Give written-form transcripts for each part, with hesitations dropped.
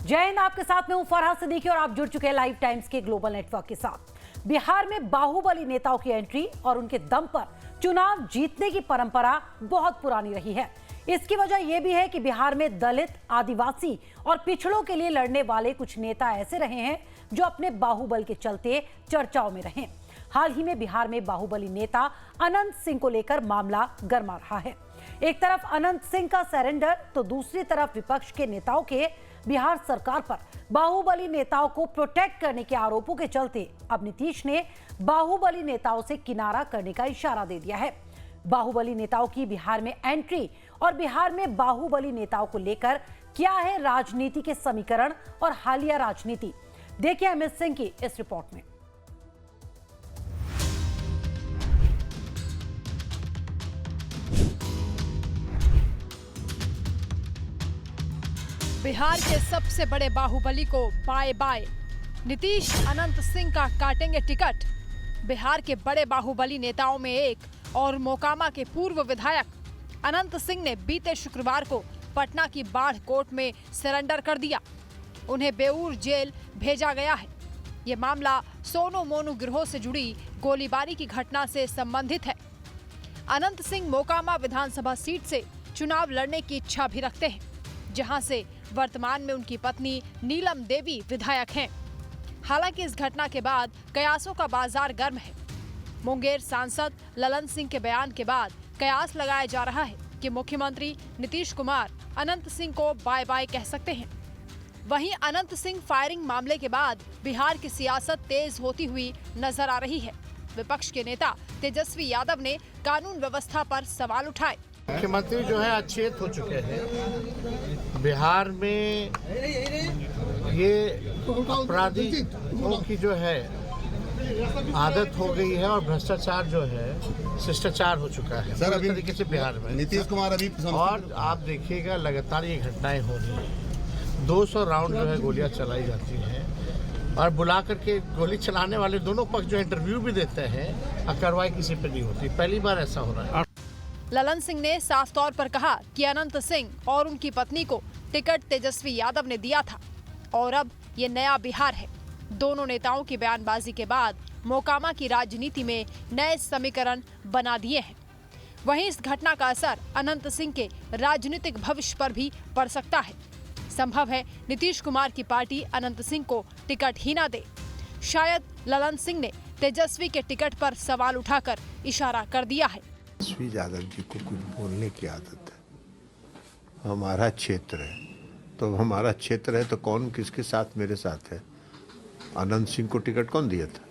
जय हिंद, आपके साथ में हूं फरहाद सिद्दीकी और आप जुड़ चुके हैं लाइव टाइम्स के ग्लोबल नेटवर्क के साथ। बिहार में बाहुबली नेताओं की एंट्री और उनके दम पर चुनाव जीतने की परंपरा बहुत पुरानी रही है। इसकी वजह यह भी है कि बिहार में दलित, आदिवासी और पिछड़ों के लिए लड़ने वाले कुछ नेता ऐसे रहे हैं जो अपने बाहुबल के चलते चर्चाओं में रहे। हाल ही में बिहार में बाहुबली नेता अनंत सिंह को लेकर मामला गर्मा रहा है। एक तरफ अनंत सिंह का सरेंडर तो दूसरी तरफ विपक्ष के नेताओं के बिहार सरकार पर बाहुबली नेताओं को प्रोटेक्ट करने के आरोपों के चलते अब नीतीश ने बाहुबली नेताओं से किनारा करने का इशारा दे दिया है। बाहुबली नेताओं की बिहार में एंट्री और बिहार में बाहुबली नेताओं को लेकर क्या है राजनीति के समीकरण और हालिया राजनीति, देखिए अमित सिंह की इस रिपोर्ट में। बिहार के सबसे बड़े बाहुबली को बाय बाय। नीतीश अनंत सिंह का काटेंगे टिकट। बिहार के बड़े बाहुबली नेताओं में एक और मोकामा के पूर्व विधायक अनंत सिंह ने बीते शुक्रवार को पटना की बाढ़ कोर्ट में सरेंडर कर दिया। उन्हें बेऊर जेल भेजा गया है। ये मामला सोनू मोनू गिरोह से जुड़ी गोलीबारी की घटना से संबंधित है। अनंत सिंह मोकामा विधानसभा सीट से चुनाव लड़ने की इच्छा भी रखते हैं, जहां से वर्तमान में उनकी पत्नी नीलम देवी विधायक हैं। हालांकि इस घटना के बाद कयासों का बाजार गर्म है। मुंगेर सांसद ललन सिंह के बयान के बाद कयास लगाया जा रहा है कि मुख्यमंत्री नीतीश कुमार अनंत सिंह को बाय बाय कह सकते हैं। वहीं अनंत सिंह फायरिंग मामले के बाद बिहार की सियासत तेज होती हुई नजर आ रही है। विपक्ष के नेता तेजस्वी यादव ने कानून व्यवस्था पर सवाल उठाए। मुख्यमंत्री जो है अचेत हो चुके हैं। बिहार में ये अपराधियों की जो है आदत हो गई है और भ्रष्टाचार जो है शिष्टाचार हो चुका है सर अभी तरीके से बिहार में। नीतीश कुमार अभी और आप देखिएगा लगातार ये घटनाएं हो रही हैं। 200 राउंड जो है गोलियां चलाई जाती हैं और बुला करके गोली चलाने वाले दोनों पक्ष जो इंटरव्यू भी देते हैं और कार्रवाई किसी पे नहीं होती। पहली बार ऐसा हो रहा है। ललन सिंह ने साफ तौर पर कहा कि अनंत सिंह और उनकी पत्नी को टिकट तेजस्वी यादव ने दिया था और अब ये नया बिहार है। दोनों नेताओं की बयानबाजी के बाद मोकामा की राजनीति में नए समीकरण बना दिए हैं। वहीं इस घटना का असर अनंत सिंह के राजनीतिक भविष्य पर भी पड़ सकता है। संभव है नीतीश कुमार की पार्टी अनंत सिंह को टिकट ही ना दे। शायद ललन सिंह ने तेजस्वी के टिकट पर सवाल उठाकर इशारा कर दिया है। तेजस्वी यादव जी को कुछ बोलने की आदत है। हमारा क्षेत्र है तो हमारा क्षेत्र है तो कौन किसके साथ मेरे साथ है। अनंत सिंह को टिकट कौन दिया था?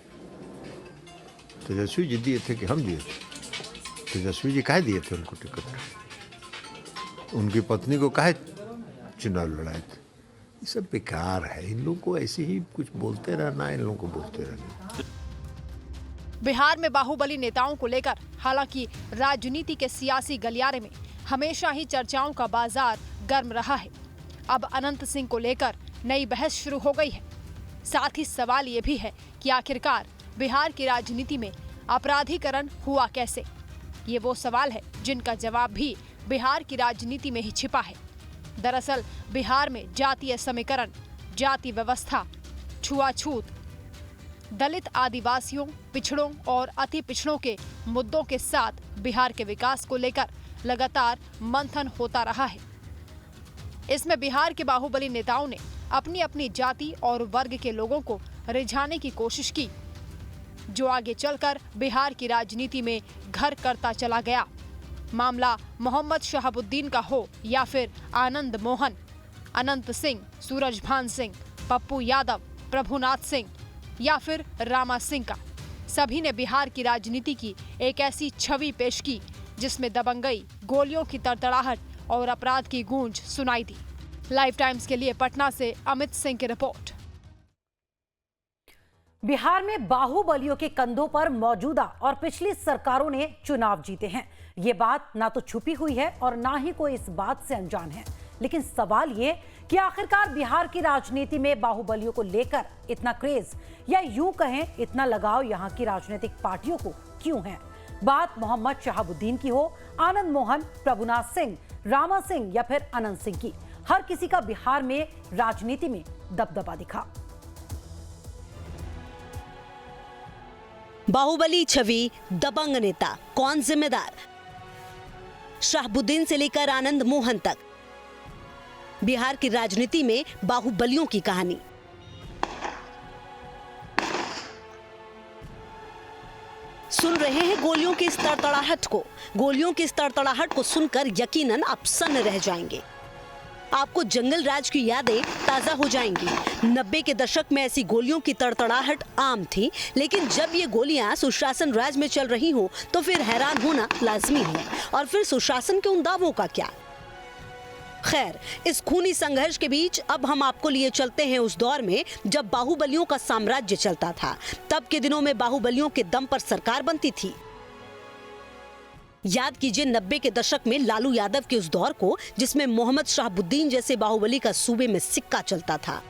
तेजस्वी जी दिए थे कि हम दिए थे? तेजस्वी जी काहे दिए थे उनको टिकट? उनकी पत्नी को काहे चुनाव लड़ाए थे? ये सब बेकार है। इन लोगों को ऐसे ही कुछ बोलते रहना, इन लोगों को बोलते रहना। बिहार में बाहुबली नेताओं को लेकर हालांकि राजनीति के सियासी गलियारे में हमेशा ही चर्चाओं का बाजार गर्म रहा है। अब अनंत सिंह को लेकर नई बहस शुरू हो गई है। साथ ही सवाल ये भी है कि आखिरकार बिहार की राजनीति में अपराधीकरण हुआ कैसे। ये वो सवाल है जिनका जवाब भी बिहार की राजनीति में ही छिपा है। दरअसल बिहार में जातीय समीकरण, जाति व्यवस्था, छुआछूत, दलित, आदिवासियों, पिछड़ों और अति पिछड़ों के मुद्दों के साथ बिहार के विकास को लेकर लगातार मंथन होता रहा है। इसमें बिहार के बाहुबली नेताओं ने अपनी अपनी जाति और वर्ग के लोगों को रिझाने की कोशिश की, जो आगे चलकर बिहार की राजनीति में घर करता चला गया। मामला मोहम्मद शहाबुद्दीन का हो या फिर आनंद मोहन, अनंत सिंह, सूरजभान सिंह, पप्पू यादव, प्रभुनाथ सिंह या फिर रामा सिंह का, सभी ने बिहार की राजनीति की एक ऐसी छवि पेश की जिसमें दबंगई, गोलियों की तड़तड़ाहट और अपराध की गूंज सुनाई दी। लाइव टाइम्स के लिए पटना से अमित सिंह की रिपोर्ट। बिहार में बाहुबलियों के कंधों पर मौजूदा और पिछली सरकारों ने चुनाव जीते हैं। ये बात ना तो छुपी हुई है और ना ही कोई इस बात से अनजान है। लेकिन सवाल ये कि आखिरकार बिहार की राजनीति में बाहुबलियों को लेकर इतना क्रेज या यूं कहें इतना लगाव यहां की राजनीतिक पार्टियों को क्यों है। बात मोहम्मद शहाबुद्दीन की हो, आनंद मोहन, प्रभुनाथ सिंह, रामा सिंह या फिर अनंत सिंह की, हर किसी का बिहार में राजनीति में दबदबा दिखा। बाहुबली छवि, दबंग नेता, कौन जिम्मेदार? शहाबुद्दीन से लेकर आनंद मोहन तक बिहार की राजनीति में बाहुबलियों की कहानी। सुन रहे हैं गोलियों की इस तड़तड़ाहट को। गोलियों की इस तड़तड़ाहट को सुनकर यकीनन आप सन्न रह जाएंगे। आपको जंगल राज की यादें ताजा हो जाएंगी। 90 के दशक में ऐसी गोलियों की तड़तड़ाहट आम थी, लेकिन जब ये गोलियां सुशासन राज में चल रही हो तो फिर हैरान होना लाजमी है। और फिर सुशासन के उन दावों का क्या? खैर, इस खूनी संघर्ष के बीच अब हम आपको लिए चलते हैं उस दौर में जब बाहुबलियों का साम्राज्य चलता था। तब के दिनों में बाहुबलियों के दम पर सरकार बनती थी। याद कीजिए 90 के दशक में लालू यादव के उस दौर को, जिसमें मोहम्मद शहाबुद्दीन जैसे बाहुबली का सूबे में सिक्का चलता था।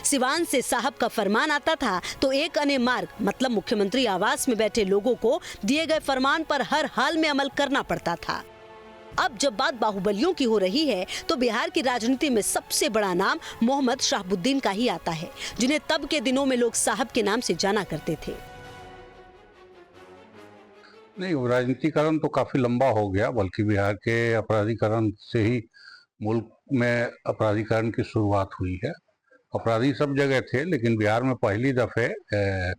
सिवान से साहब का फरमान आता था तो एक अने मार्ग मतलब मुख्यमंत्री आवास में बैठे लोगों को दिए गए फरमान पर हर हाल में अमल करना पड़ता था। अब जब बात बाहुबलियों की हो रही है तो बिहार की राजनीति में सबसे बड़ा नाम मोहम्मद शहाबुद्दीन का ही आता है, जिन्हें तब के दिनों में लोग साहब के नाम से जाना करते थे। नहीं, राजनीतिकरण तो काफी लंबा हो गया, बल्कि बिहार के अपराधीकरण से ही मुल्क में अपराधीकरण की शुरुआत हुई है। अपराधी सब जगह थे, लेकिन बिहार में पहली दफे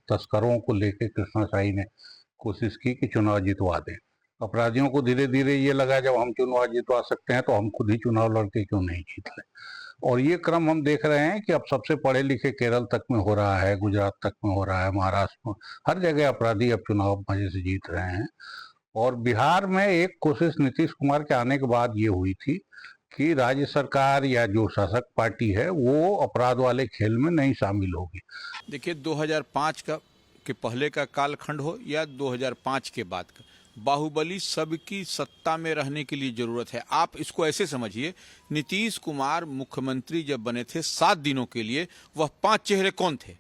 तस्करों को लेकर कृष्णाशाही ने कोशिश की कि चुनाव जितवा दें। अपराधियों को धीरे धीरे ये लगा जब हम चुनाव जितवा सकते हैं तो हम खुद ही चुनाव लड़के क्यों नहीं जीत लें। और ये क्रम हम देख रहे हैं कि अब सबसे पढ़े लिखे केरल तक में हो रहा है, गुजरात तक में हो रहा है, महाराष्ट्र में, हर जगह अपराधी अब चुनाव मजे से जीत रहे हैं। और बिहार में एक कोशिश नीतीश कुमार के आने के बाद ये हुई थी कि राज्य सरकार या जो शासक पार्टी है वो अपराध वाले खेल में नहीं शामिल होगी। देखिए 2005 के पहले का कालखंड हो या 2005 के बाद का, बाहुबली सबकी सत्ता में रहने के लिए जरूरत है। आप इसको ऐसे समझिए, नीतीश कुमार मुख्यमंत्री जब बने थे 7 दिनों के लिए, वह 5 चेहरे कौन थे?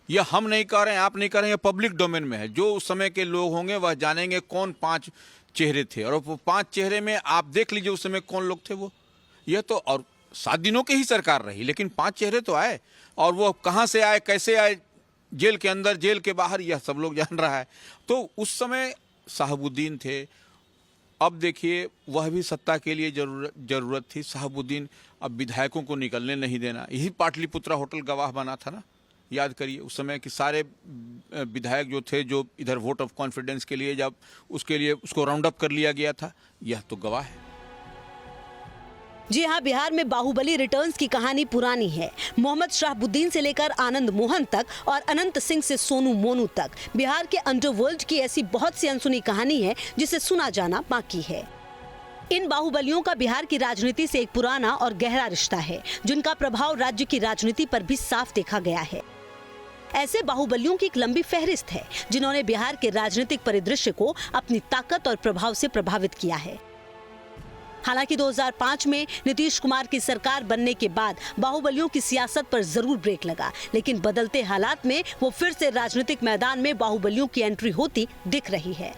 यह हम नहीं कह रहे हैं, आप नहीं कह रहे हैं, पब्लिक डोमेन में है। जो उस समय के लोग होंगे वह जानेंगे कौन 5 चेहरे थे। और वो 5 चेहरे में आप देख लीजिए उस समय कौन लोग थे वो। यह तो और 7 दिनों की ही सरकार रही, लेकिन 5 चेहरे तो आए। और वो कहाँ से आए, कैसे आए, जेल के अंदर, जेल के बाहर, यह सब लोग जान रहा है। तो उस समय शहाबुद्दीन थे। अब देखिए वह भी सत्ता के लिए जरूरत थी। शहाबुद्दीन अब विधायकों को निकलने नहीं देना, यही पाटलिपुत्रा होटल गवाह बना था ना। याद करिए उस समय कि सारे विधायक जो थे, जो इधर वोट ऑफ कॉन्फिडेंस के लिए जब उसके लिए उसको राउंड अप कर लिया गया था, यह तो गवाह है। जी हाँ, बिहार में बाहुबली रिटर्न्स की कहानी पुरानी है। मोहम्मद शहाबुद्दीन से लेकर आनंद मोहन तक और अनंत सिंह से सोनू मोनू तक बिहार के अंडरवर्ल्ड की ऐसी बहुत सी अनसुनी कहानी है जिसे सुना जाना बाकी है। इन बाहुबलियों का बिहार की राजनीति से एक पुराना और गहरा रिश्ता है, जिनका प्रभाव राज्य की राजनीति पर भी साफ देखा गया है। ऐसे बाहुबलियों की एक लंबी फहरिस्त है जिन्होंने बिहार के राजनीतिक परिदृश्य को अपनी ताकत और प्रभाव से प्रभावित किया है। हालांकि 2005 में नीतीश कुमार की सरकार बनने के बाद बाहुबलियों की सियासत पर जरूर ब्रेक लगा, लेकिन बदलते हालात में वो फिर से राजनीतिक मैदान में बाहुबलियों की एंट्री होती दिख रही है।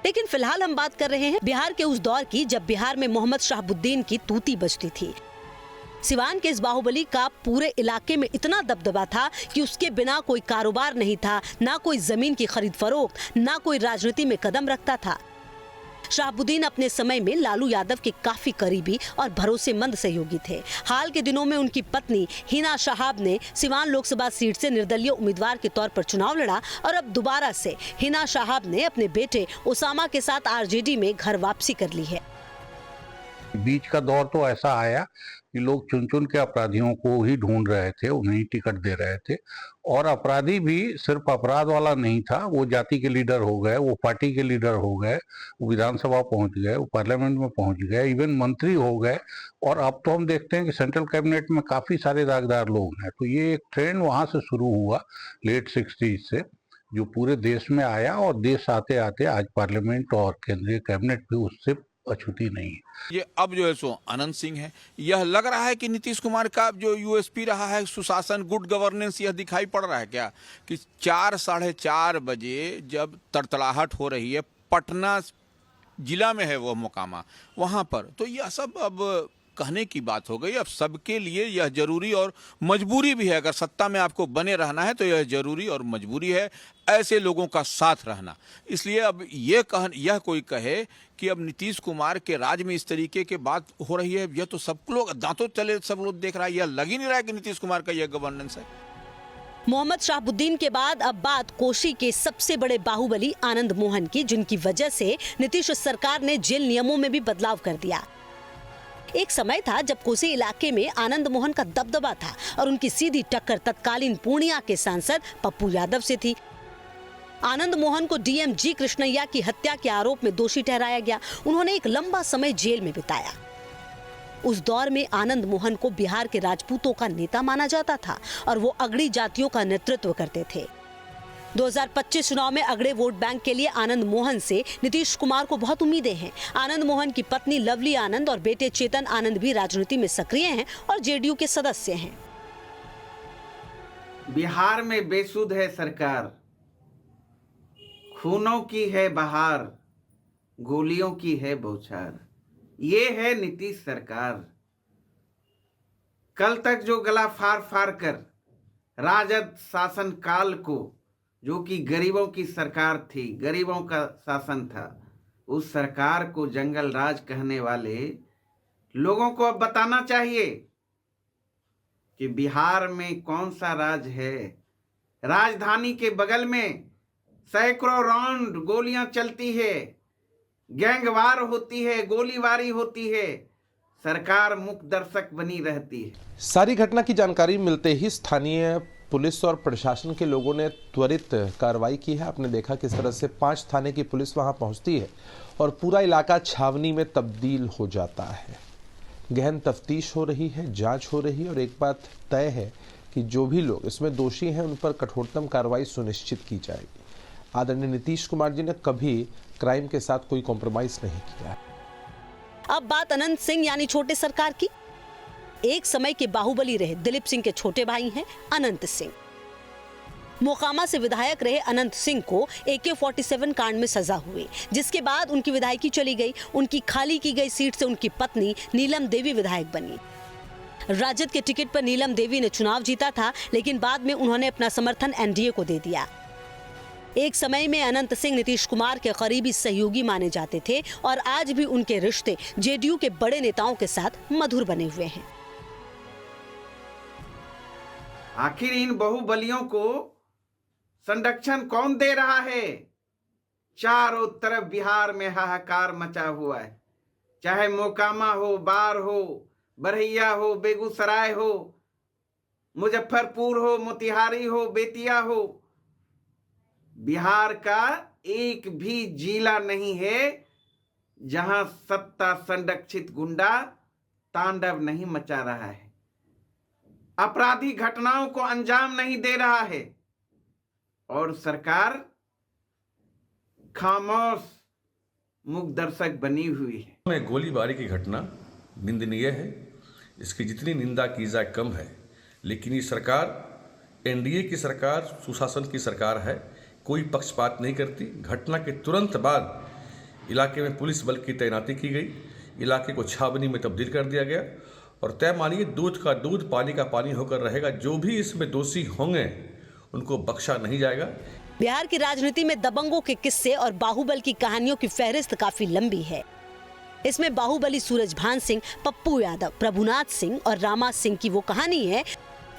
लेकिन फिलहाल हम बात कर रहे हैं बिहार के उस दौर की जब बिहार में मोहम्मद शहाबुद्दीन की तूती बजती थी। सिवान के इस बाहुबली का पूरे इलाके में इतना दबदबा था कि उसके बिना कोई कारोबार नहीं था, ना कोई जमीन की खरीद फरोख्त, ना कोई राजनीति में कदम रखता था। शहाबुद्दीन अपने समय में लालू यादव के काफी करीबी और भरोसेमंद सहयोगी थे। हाल के दिनों में उनकी पत्नी हिना शहाब ने सिवान लोकसभा सीट से निर्दलीय उम्मीदवार के तौर पर चुनाव लड़ा और अब दोबारा से हिना शहाब ने अपने बेटे उसामा के साथ आरजेडी में घर वापसी कर ली है। बीच का दौर तो ऐसा आया कि लोग चुन चुन के अपराधियों को ही ढूंढ रहे थे, उन्हें टिकट दे रहे थे। और अपराधी भी सिर्फ अपराध वाला नहीं था, वो जाति के लीडर हो गए, वो पार्टी के लीडर हो गए, वो विधानसभा पहुंच गए, वो पार्लियामेंट में पहुंच गए, इवन मंत्री हो गए। और अब तो हम देखते हैं कि सेंट्रल कैबिनेट में काफी सारे दागदार लोग हैं। तो ये एक ट्रेंड वहां से शुरू हुआ लेट 60s से, जो पूरे देश में आया। और देश आते आते आज पार्लियामेंट और केंद्रीय कैबिनेट भी उससे अछूती नहीं है। ये अब जो है सो अनंत सिंह है। यह लग रहा है कि नीतीश कुमार का जो यूएसपी रहा है सुशासन, गुड गवर्नेंस, यह दिखाई पड़ रहा है क्या कि 4 साढ़े 4 बजे जब तड़तड़ाहट हो रही है, पटना जिला में है वो मुकामा, वहाँ पर, तो यह सब अब कहने की बात हो गई। अब सबके लिए यह जरूरी और मजबूरी भी है, अगर सत्ता में आपको बने रहना है तो यह जरूरी और मजबूरी है ऐसे लोगों का साथ रहना। इसलिए अब यह कोई कहे कि अब नीतीश कुमार के राज में इस तरीके की बात हो रही है, यह तो सब लोग दांतों तले सब लोग देख रहा है। यह लग ही नहीं रहा है कि नीतीश कुमार का यह गवर्नेंस है। मोहम्मद शहाबुद्दीन के बाद अब बात कोसी के सबसे बड़े बाहुबली आनंद मोहन की, जिनकी वजह से नीतीश सरकार ने जेल नियमों में भी बदलाव कर दिया। एक समय था जब कोसी इलाके में आनंद मोहन का दबदबा था और उनकी सीधी टक्कर तत्कालीन पूर्णिया के सांसद पप्पू यादव से थी। आनंद मोहन को डीएम जी कृष्णैया की हत्या के आरोप में दोषी ठहराया गया। उन्होंने एक लंबा समय जेल में बिताया। उस दौर में आनंद मोहन को बिहार के राजपूतों का नेता माना जाता था और वो अगड़ी जातियों का नेतृत्व करते थे। 2025 चुनाव में अगड़े वोट बैंक के लिए आनंद मोहन से नीतीश कुमार को बहुत उम्मीदें हैं। आनंद मोहन की पत्नी लवली आनंद और बेटे चेतन आनंद भी राजनीति में सक्रिय हैं और जेडीयू के सदस्य हैं। बिहार में बेसुध है सरकार, खूनों की है बहार, गोलियों की है बौछार। ये है नीतीश सरकार। कल तक जो गला फाड़ फाड़ कर राजद शासन काल को, जो कि गरीबों की सरकार थी, गरीबों का शासन था, उस सरकार को जंगल राज कहने वाले लोगों को अब बताना चाहिए कि बिहार में कौन सा राज है। राजधानी के बगल में सैकड़ों राउंड गोलियां चलती है, गैंगवार होती है, गोलीबारी होती है, सरकार मुख्य दर्शक बनी रहती है। सारी घटना की जानकारी मिलते ही स्थानीय पुलिस और प्रशासन के लोगों ने त्वरित कार्रवाई की है। आपने देखा किस तरह से 5 थाने की पुलिस वहां पहुंचती है और पूरा इलाका छावनी में तब्दील हो जाता है। गहन तफ्तीश हो रही है, जांच हो रही है और एक बात तय है कि जो भी लोग इसमें दोषी हैं उन पर कठोरतम कार्रवाई सुनिश्चित की जाएगी। आदरणीय नीतीश कुमार जी ने कभी क्राइम के साथ कोई कॉम्प्रोमाइज नहीं किया। अब बात अनंत सिंह यानी छोटे सरकार की। एक समय के बाहुबली रहे दिलीप सिंह के छोटे भाई हैं अनंत सिंह। मोकामा से विधायक रहे अनंत सिंह को AK-47 कांड में सजा हुई, जिसके बाद उनकी विधायकी चली गई। उनकी खाली की गई सीट से उनकी पत्नी नीलम देवी विधायक बनी। राजद के टिकट पर नीलम देवी ने चुनाव जीता था, लेकिन बाद में उन्होंने अपना समर्थन एनडीए को दे दिया। एक समय में अनंत सिंह नीतीश कुमार के करीबी सहयोगी माने जाते थे और आज भी उनके रिश्ते जेडीयू के बड़े नेताओं के साथ मधुर बने हुए हैं। आखिर इन बाहुबलियों को संरक्षण कौन दे रहा है? चारों तरफ बिहार में हाहाकार मचा हुआ है, चाहे मोकामा हो, बार हो, बरहिया हो, बेगूसराय हो, मुजफ्फरपुर हो, मोतिहारी हो, बेतिया हो। बिहार का एक भी जिला नहीं है जहां सत्ता संरक्षित गुंडा तांडव नहीं मचा रहा है, अपराधी घटनाओं को अंजाम नहीं दे रहा है और सरकार खामोश मुख्य दर्शक बनी हुई है। में गोलीबारी की घटना निंदनीय है, इसकी जितनी निंदा की जाए कम है। लेकिन ये सरकार एनडीए की सरकार, सुशासन की सरकार है, कोई पक्षपात नहीं करती। घटना के तुरंत बाद इलाके में पुलिस बल की तैनाती की गई, इलाके को छावनी में तब्दील कर दिया गया और तय मानिए दूध का दूध, पानी का पानी होकर रहेगा। जो भी इसमें दोषी होंगे उनको बख्शा नहीं जाएगा। बिहार की राजनीति में दबंगों के किस्से और बाहुबल की कहानियों की फहरिस्त काफी लंबी है। इसमें बाहुबली सूरजभान सिंह, पप्पू यादव, प्रभुनाथ सिंह और रामा सिंह की वो कहानी है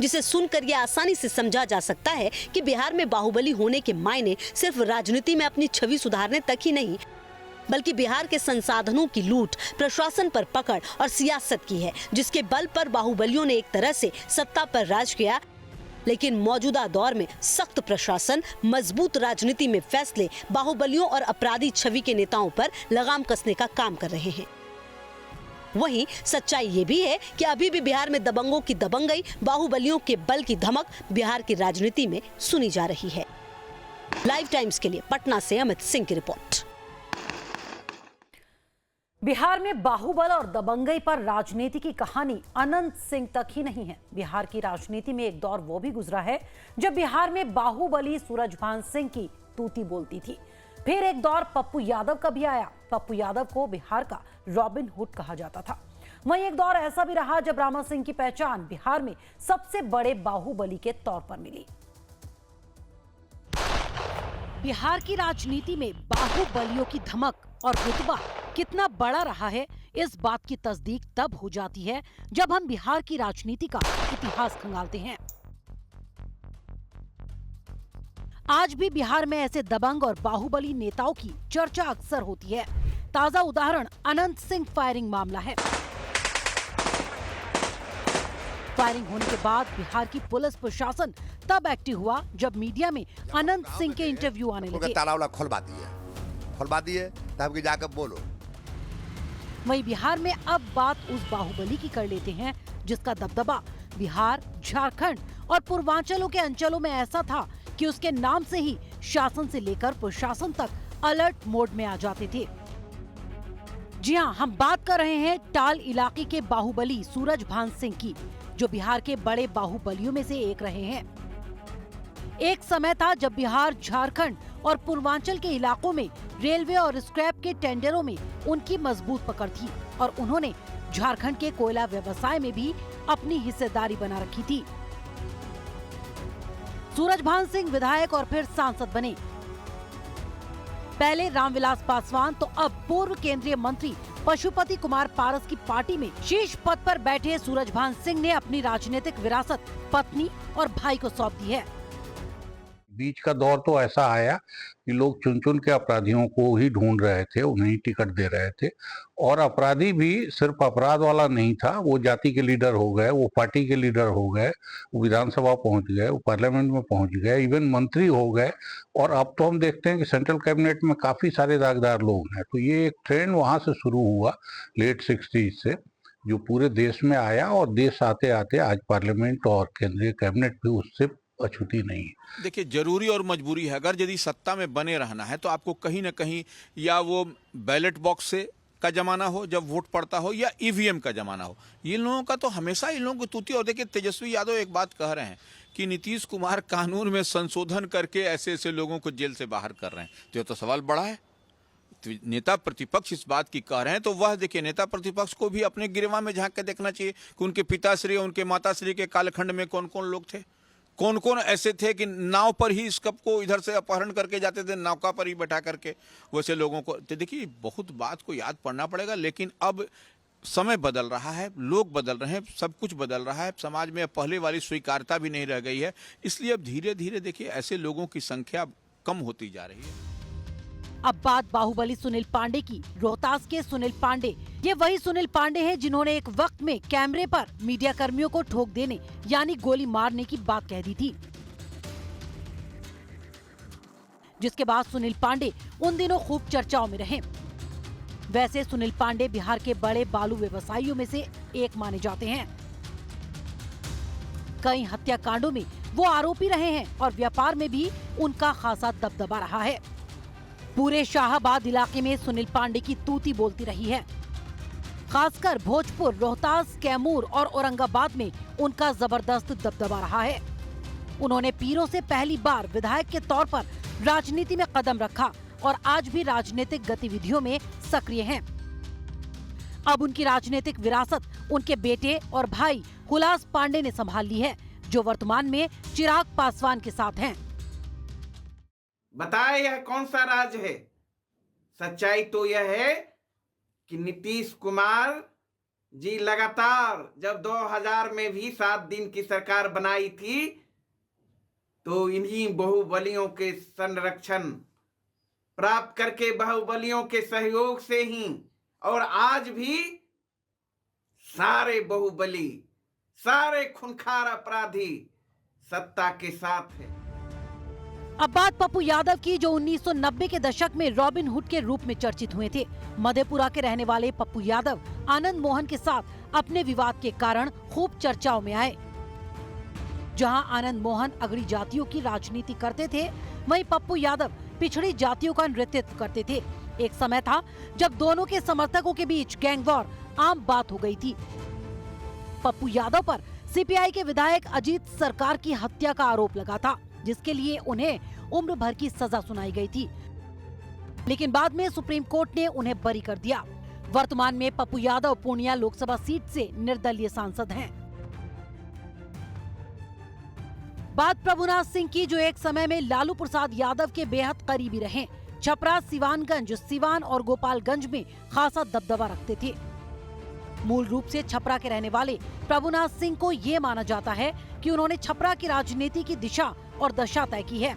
जिसे सुनकर यह आसानी से समझा जा सकता है कि बिहार में बाहुबली होने के मायने सिर्फ राजनीति में अपनी छवि सुधारने तक ही नहीं, बल्कि बिहार के संसाधनों की लूट, प्रशासन पर पकड़ और सियासत की है, जिसके बल पर बाहुबलियों ने एक तरह से सत्ता पर राज किया। लेकिन मौजूदा दौर में सख्त प्रशासन, मजबूत राजनीति में फैसले बाहुबलियों और अपराधी छवि के नेताओं पर लगाम कसने का काम कर रहे हैं। वहीं सच्चाई ये भी है कि अभी भी बिहार में दबंगों की दबंगई, बाहुबलियों के बल की धमक बिहार की राजनीति में सुनी जा रही है। लाइव टाइम्स के लिए पटना से अमित सिंह की रिपोर्ट। बिहार में बाहुबल और दबंगई पर राजनीति की कहानी अनंत सिंह तक ही नहीं है। बिहार की राजनीति में एक दौर वो भी गुजरा है जब बिहार में बाहुबली सूरजभान सिंह की तूती बोलती थी। फिर एक दौर पप्पू यादव का भी आया। पप्पू यादव को बिहार का रॉबिन हुड कहा जाता था। वहीं एक दौर ऐसा भी रहा जब रामा सिंह की पहचान बिहार में सबसे बड़े बाहुबली के तौर पर मिली। बिहार की राजनीति में बाहुबलियों की धमक और रुतबा कितना बड़ा रहा है, इस बात की तस्दीक तब हो जाती है जब हम बिहार की राजनीति का इतिहास खंगालते हैं। आज भी बिहार में ऐसे दबंग और बाहुबली नेताओं की चर्चा अक्सर होती है। ताजा उदाहरण अनंत सिंह फायरिंग मामला है। फायरिंग होने के बाद बिहार की पुलिस प्रशासन तब एक्टिव हुआ जब मीडिया में अनंत सिंह के इंटरव्यू आने लगे। ताला खुलवा दिए तब जाकर बोलो। वहीं बिहार में अब बात उस बाहुबली की कर लेते हैं जिसका दबदबा बिहार, झारखंड और पूर्वांचलों के अंचलों में ऐसा था कि उसके नाम से ही शासन से लेकर प्रशासन तक अलर्ट मोड में आ जाते थे। जी हां, हम बात कर रहे हैं टाल इलाके के बाहुबली सूरजभान सिंह की, जो बिहार के बड़े बाहुबलियों में से एक रहे हैं। एक समय था जब बिहार, झारखंड और पूर्वांचल के इलाकों में रेलवे और स्क्रैप के टेंडरों में उनकी मजबूत पकड़ थी और उन्होंने झारखंड के कोयला व्यवसाय में भी अपनी हिस्सेदारी बना रखी थी। सूरजभान सिंह विधायक और फिर सांसद बने। पहले रामविलास पासवान तो अब पूर्व केंद्रीय मंत्री पशुपति कुमार पारस की पार्टी में शीर्ष पद पर बैठे सूरजभान सिंह ने अपनी राजनीतिक विरासत पत्नी और भाई को सौंप दी है। बीच का दौर तो ऐसा आया कि लोग चुन चुन के अपराधियों को ही ढूंढ रहे थे, उन्हें टिकट दे रहे थे। और अपराधी भी सिर्फ अपराध वाला नहीं था, वो जाति के लीडर हो गए, वो पार्टी के लीडर हो गए, वो विधानसभा पहुंच गए, वो पार्लियामेंट में पहुंच गए, इवन मंत्री हो गए। और अब तो हम देखते हैं कि सेंट्रल कैबिनेट में काफी सारे दागदार लोग हैं। तो ये एक ट्रेंड वहां से शुरू हुआ लेट 60s से, जो पूरे देश में आया और देश आते आते आज पार्लियामेंट और केंद्रीय कैबिनेट भी उससे अछूती नहीं है। देखिए, जरूरी और मजबूरी है। अगर यदि सत्ता में बने रहना है तो आपको कहीं ना कहीं या वो बैलेट बॉक्स से का जमाना हो जब वोट पड़ता हो, या ईवीएम का जमाना हो। इन लोगों का तो हमेशा इन लोगों की तूती। और देखिए, तेजस्वी यादव एक बात कह रहे हैं कि नीतीश कुमार कानून में संशोधन करके ऐसे ऐसे लोगों को जेल से बाहर कर रहे हैं। तो ये तो सवाल बड़ा है। तो नेता प्रतिपक्ष इस बात की कह रहे हैं, तो वह देखिए, नेता प्रतिपक्ष को भी अपने गिरवा में झांक के देखना चाहिए कि उनके पिताश्री और उनके माताश्री के कालखंड में कौन कौन लोग थे, कौन कौन ऐसे थे कि नाव पर ही इस कप को इधर से अपहरण करके जाते थे, नौका पर ही बैठा करके वैसे लोगों को। तो देखिए, बहुत बात को याद पड़ना पड़ेगा। लेकिन अब समय बदल रहा है, लोग बदल रहे हैं, सब कुछ बदल रहा है। समाज में अब पहले वाली स्वीकारता भी नहीं रह गई है। इसलिए अब धीरे धीरे देखिए ऐसे लोगों की संख्या कम होती जा रही है। अब बात बाहुबली सुनील पांडे की। रोहतास के सुनील पांडे, ये वही सुनील पांडे हैं जिन्होंने एक वक्त में कैमरे पर मीडिया कर्मियों को ठोक देने यानी गोली मारने की बात कह दी थी, जिसके बाद सुनील पांडे उन दिनों खूब चर्चाओं में रहे। वैसे सुनील पांडे बिहार के बड़े बालू व्यवसायियों में से एक माने जाते हैं। कई हत्याकांडों में वो आरोपी रहे हैं और व्यापार में भी उनका खासा दबदबा रहा है। पूरे शाहाबाद इलाके में सुनील पांडे की तूती बोलती रही है। खासकर भोजपुर, रोहतास, कैमूर और औरंगाबाद में उनका जबरदस्त दबदबा रहा है। उन्होंने पीरों से पहली बार विधायक के तौर पर राजनीति में कदम रखा और आज भी राजनीतिक गतिविधियों में सक्रिय हैं। अब उनकी राजनीतिक विरासत उनके बेटे और भाई हुलास पांडे ने संभाल ली है, जो वर्तमान में चिराग पासवान के साथ हैं। बताए यह कौन सा राज है? सच्चाई तो यह है कि नीतीश कुमार जी लगातार जब 2000 में भी 7 दिन की सरकार बनाई थी तो इन्हीं बाहुबलियों के संरक्षण प्राप्त करके, बाहुबलियों के सहयोग से ही, और आज भी सारे बाहुबली, सारे खूंखार अपराधी सत्ता के साथ है। अब बात पप्पू यादव की, जो 1990 के दशक में रॉबिन हुड के रूप में चर्चित हुए थे। मधेपुरा के रहने वाले पप्पू यादव आनंद मोहन के साथ अपने विवाद के कारण खूब चर्चाओं में आए। जहां आनंद मोहन अगड़ी जातियों की राजनीति करते थे, वहीं पप्पू यादव पिछड़ी जातियों का नेतृत्व करते थे। एक समय था जब दोनों के समर्थकों के बीच गैंग वॉर आम बात हो गई थी। पप्पू यादव पर सीपीआई के विधायक अजीत सरकार की हत्या का आरोप लगा था, जिसके लिए उन्हें उम्र भर की सजा सुनाई गई थी। लेकिन बाद में सुप्रीम कोर्ट ने उन्हें बरी कर दिया। वर्तमान में पप्पू यादव पूर्णिया लोकसभा सीट से निर्दलीय सांसद हैं। बात प्रभुनाथ सिंह की, जो एक समय में लालू प्रसाद यादव के बेहद करीबी रहे। छपरा, सिवानगंज, सिवान और गोपालगंज में खासा दबदबा रखते थे। मूल रूप से छपरा के रहने वाले प्रभुनाथ सिंह को ये माना जाता है कि उन्होंने छपरा की राजनीति की दिशा और दशा तय की है।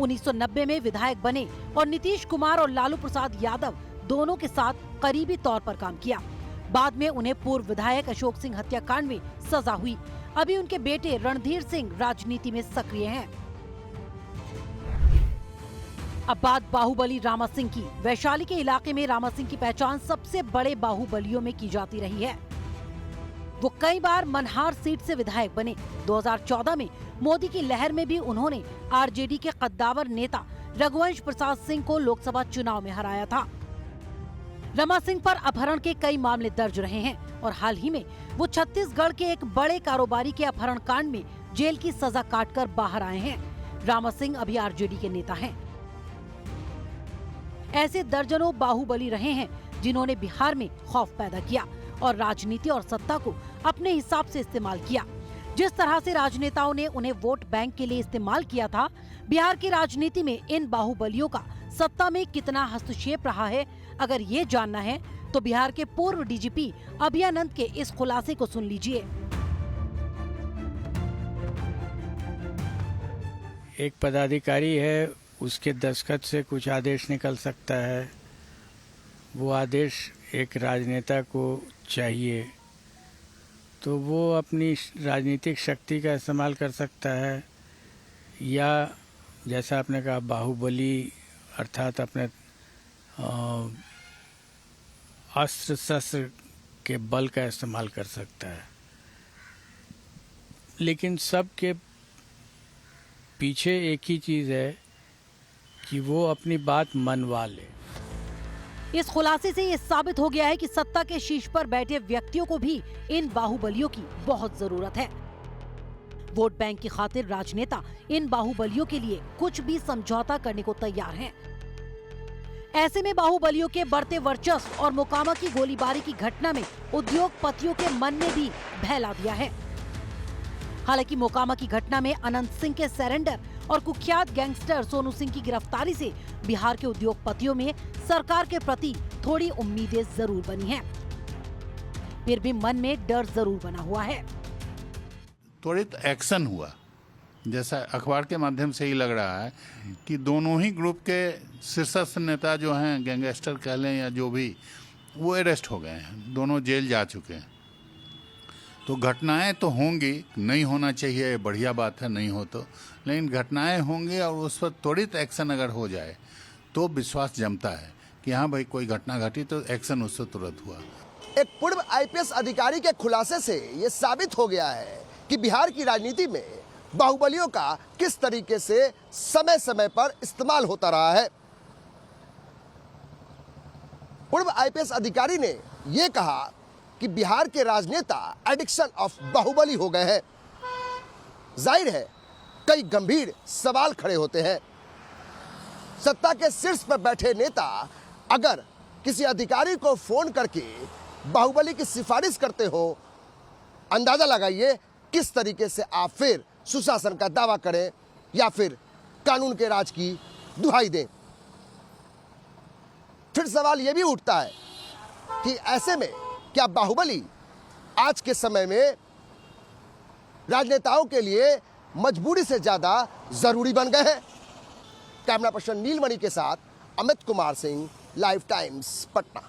1990 में विधायक बने और नीतीश कुमार और लालू प्रसाद यादव दोनों के साथ करीबी तौर पर काम किया। बाद में उन्हें पूर्व विधायक अशोक सिंह हत्याकांड में सजा हुई। अभी उनके बेटे रणधीर सिंह राजनीति में सक्रिय हैं। अब बात बाहुबली रामा सिंह की। वैशाली के इलाके में रामा सिंह की पहचान सबसे बड़े बाहुबलियों में की जाती रही है। वो कई बार मनहार सीट से विधायक बने। 2014 में मोदी की लहर में भी उन्होंने आरजेडी के कद्दावर नेता रघुवंश प्रसाद सिंह को लोकसभा चुनाव में हराया था। रमा सिंह पर अपहरण के कई मामले दर्ज रहे हैं और हाल ही में वो छत्तीसगढ़ के एक बड़े कारोबारी के अपहरण कांड में जेल की सजा काटकर बाहर आए हैं। रामा सिंह अभी आरजेडी के नेता हैं। ऐसे दर्जनों बाहुबली रहे हैं जिन्होंने बिहार में खौफ पैदा किया और राजनीति और सत्ता को अपने हिसाब से इस्तेमाल किया। जिस तरह से राजनेताओं ने उन्हें वोट बैंक के लिए इस्तेमाल किया था, बिहार की राजनीति में इन बाहुबलियों का सत्ता में कितना हस्तक्षेप रहा है, अगर ये जानना है तो बिहार के पूर्व डीजीपी अभयानंद के इस खुलासे को सुन लीजिए। एक पदाधिकारी है, उसके दस्तखत से कुछ आदेश निकल सकता है। वो आदेश एक राजनेता को चाहिए तो वो अपनी राजनीतिक शक्ति का इस्तेमाल कर सकता है, या जैसा आपने कहा बाहुबली अर्थात अपने अस्त्र शस्त्र के बल का इस्तेमाल कर सकता है। लेकिन सबके पीछे एक ही चीज़ है कि वो अपनी बात मनवा ले। इस खुलासे से ये साबित हो गया है कि सत्ता के शीर्ष पर बैठे व्यक्तियों को भी इन बाहुबलियों की बहुत जरूरत है। वोट बैंक की खातिर राजनेता इन बाहुबलियों के लिए कुछ भी समझौता करने को तैयार हैं। ऐसे में बाहुबलियों के बढ़ते वर्चस्व और मोकामा की गोलीबारी की घटना में उद्योगपतियों के मन में भी भय ला दिया है। हालांकि मोकामा की घटना में अनंत सिंह के सरेंडर और कुख्यात गैंगस्टर सोनू सिंह की गिरफ्तारी से बिहार के उद्योगपतियों में सरकार के प्रति थोड़ी उम्मीदें जरूर बनी हैं। फिर भी मन में डर जरूर बना हुआ है। त्वरित एक्शन हुआ, जैसा अखबार के माध्यम से ही लग रहा है कि दोनों ही ग्रुप के शीर्षस्थ नेता जो हैं, गैंगस्टर कह लें या जो भी, वो अरेस्ट हो गए हैं, दोनों जेल जा चुके हैं। तो घटनाएं तो होंगी, नहीं होना चाहिए, बढ़िया बात है नहीं हो तो, लेकिन घटनाएं होंगी और उस पर त्वरित एक्शन अगर हो जाए तो विश्वास जमता है कि हाँ भाई कोई घटना घटी तो एक्शन उससे तुरंत हुआ। एक पूर्व आईपीएस अधिकारी के खुलासे से ये साबित हो गया है कि बिहार की राजनीति में बाहुबलियों का किस तरीके से समय समय पर इस्तेमाल होता रहा है। पूर्व आईपीएस अधिकारी ने यह कहा कि बिहार के राजनेता एडिक्शन ऑफ बाहुबली हो गए हैं। जाहिर है कई गंभीर सवाल खड़े होते हैं। सत्ता के शीर्ष पर बैठे नेता अगर किसी अधिकारी को फोन करके बाहुबली की सिफारिश करते हो, अंदाजा लगाइए किस तरीके से आप फिर सुशासन का दावा करें या फिर कानून के राज की दुहाई दें। फिर सवाल यह भी उठता है कि ऐसे में क्या बाहुबली आज के समय में राजनेताओं के लिए मजबूरी से ज्यादा जरूरी बन गए हैं। कैमरा पर्सन नीलमणि के साथ अमित कुमार सिंह, लाइव टाइम्स, पटना।